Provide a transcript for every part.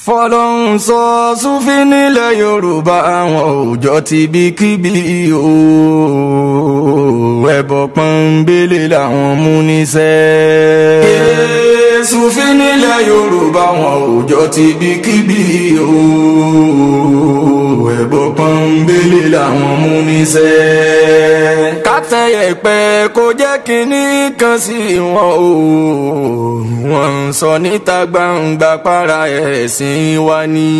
fọlọ́run sọ Súfì nílẹ̀ Yorùbá àwọn òòjọ́ ti bí kíbi o ẹbọ pọ́nbélé làwọn mú níṣẹ́. Súfì nílẹ̀ Yorùbá àwọn òòjọ́ ti bí kíbi o ẹbọ pọ́nbélé làwọn mú níṣẹ́. kátẹ́yẹ̀pẹ́ kò jẹ́ kínní kan sí wọn o wọ́n ń sọ níta gbangba para ẹ̀sìn wa ni.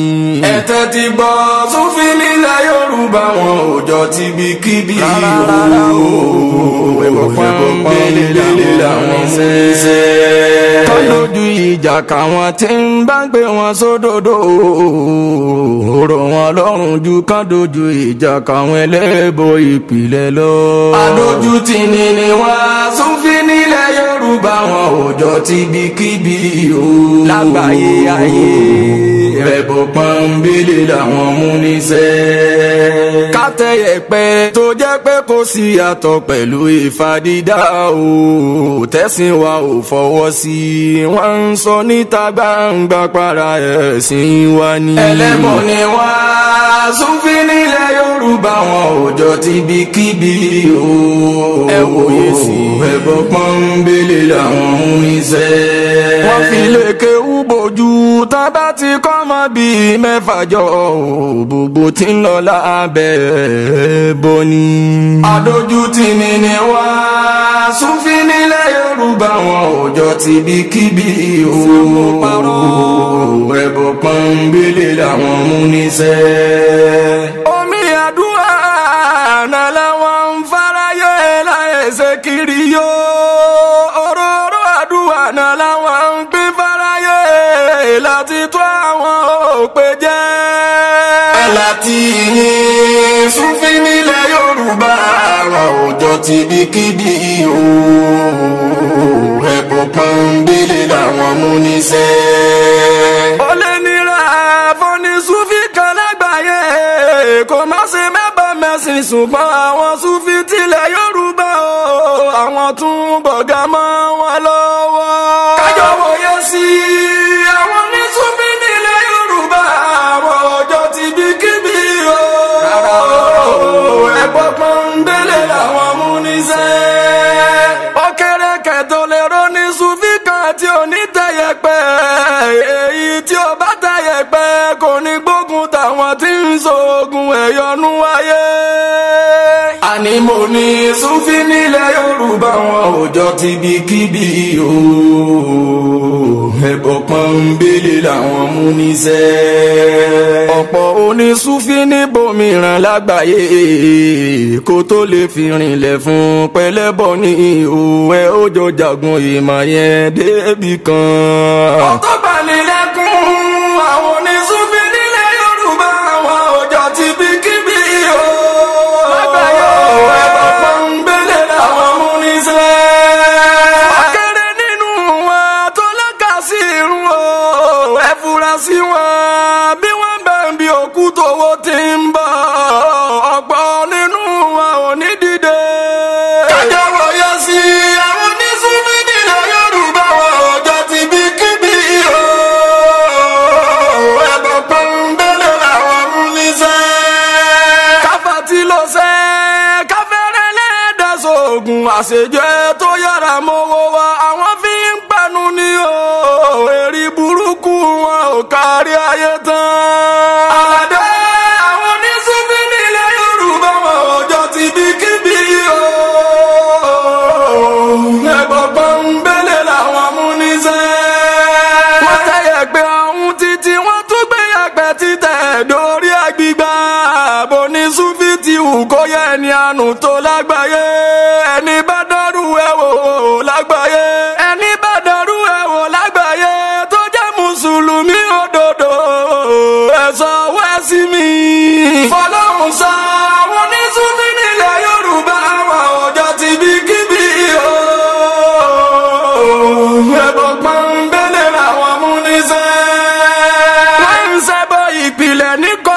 ẹ tẹ́tí gbọ́ Súfì nílẹ̀ Yorùbá wọn òòjọ́ ti bí kíbi o ẹbọ pọ́nbélé làwọn mú níṣẹ́. kọ́ lójú ìjà káwọn tí ń bá ń pè wọn sódòdó rọ̀ wọn lọ́rùn ju kán dojú ìjà káwọn ẹlẹ́bọ ìpìlẹ̀ lọ. adójútì ni wọ́n Súfì nílẹ̀ Yorùbá wọn òòjọ́ ti bí kíbi o lágbàáyé ayé ẹbọ pọ́nbélé làwọn mú níṣẹ́. kátẹ́yẹ̀pẹ́ tó jẹ́ pé kò sí yàtọ̀ pẹ̀lú Ifá dídá o tẹ̀sìn wa ò fọwọ́ sí wọ́n ń sọ níta gbangba para ẹ̀sìn wa ni. ẹlẹ́bọ ni wọ́n Súfì nílẹ̀ Yorùbá wọn òòjọ́ ti bí kíbi o ẹ wòye sí ẹbọ pọ́nbélé làwọn mú níṣẹ́. wọ́n fi lè kéwú bójú tá bá ti kọ́ mọ́ bíi mẹ́fà jọ gbogbo tí ń lọ lábẹ́ bọ́ ni. adójútì ni wá Súfì nílẹ̀ Yorùbá wọn òòjọ́ ti bí kíbi o ẹbọ pọ́nbélé làwọn mú níṣẹ́. omi àdúrà náà làwọn ń fáráyé láìṣe kiri yó òróró àdúrà náà làwọn ń pín fáráyé láti tó àwọn òpè jẹ́. láti yìn Súfì nílẹ̀ Yorùbá àwọn òòjọ́ ti bí kíbi o ẹbọ pọ́nbélé làwọn mú níṣẹ́. ó lè nira fọ́ni Súfì kan lágbàáyé kò má ṣe mẹ́bà mẹ́sìn ṣùgbọ́n àwọn Súfì tilẹ̀ Yorùbá o àwọn tún bọ̀gá mọ́ wọn lọ́wọ́. kájọ wòye sí àwọn ní Súfì nílẹ̀ Yorùbá àwọn òòjọ́ ti bí kíbi o ẹbọ pọ́nbélé làwọn mú níṣẹ́. ó kéré kẹ́tọ́ lè rọ́ ní Súfì kan tí ò ní tẹ̀yẹ̀pẹ́ èyí tí ó bá tẹ̀yẹ̀pẹ́ kò ní gbógun táwọn tí ń ṣoògùn ẹ̀yọnú ayé. àní mo ní Súfì nílẹ̀ Yorùbá wọn òòjọ́ ti bí kíbi o ẹbọ pọ́nbélé làwọn mú níṣẹ́. ọ̀pọ̀ onísúfì níbòmíràn lágbàáyé kó tó lè fi rìnlẹ̀ fún pẹ̀lẹ́bọ ní òwe òjò jagun ìmọ̀ yẹn débì kan. ọ̀tọ̀ balẹ̀lẹ́kùn àwọn onísúfì nílẹ̀ Yorùbá àwọn òòjọ́ ti bí kíbi o lágbàáyé ẹbọ pọ́nbélé làwọn mú níṣẹ́. ọ̀kẹ́rẹ́ nínú wọn tó lọ́kà sí irun o ẹ fura sí wọn bí wọ́n bẹ̀ ń bí òkú tówó ti ń bọ̀ ọ̀pọ̀ nínú wọn ò ní dìde. kájọ wòye sí àwọn onísúfì nílẹ̀ Yorùbá wọn òòjọ́ ti bí kíbi o ẹbọ pọ́nbélé làwọn mú níṣẹ́. káfàtí ló ṣe káfẹ́rẹ́ lẹ́ẹ̀dá sóògùn àṣejẹ tó yára mọ́wọ́ wa àwọn fi ń panu ní o èrì burúkú wọn ò kárí ayé tán. àlàdé àwọn onísúfì nílẹ̀ Yorùbá wọn òòjọ́ ti bí kíbi o ẹbọ pọ́nbélé làwọn mú níṣẹ́. wọ́n tẹ̀yẹ̀pẹ́ ọ̀hún títí wọ́n tún gbé yẹ̀pẹ̀ títẹ̀ dórí àgbìgbà bó ní Súfì ti hù kó yẹ ẹni àánú tó lágbàáyé ẹni bá dọ́rù ẹ̀ wò lágbàáyé ẹni bá dọ́rù ẹ̀ wò lágbàáyé tó jẹ́ mùsùlùmí òdodo ẹ̀ sọ wẹ́ sí mi. fọlọ́run sọ àwọn onísúfì nílẹ̀ Yorùbá àwọn òòjọ́ ti bí kíbi o ẹbọ pọ́nbélé làwọn mú níṣẹ́. wọ́n ń ṣẹbọ ìpìlẹ̀ ní kọ́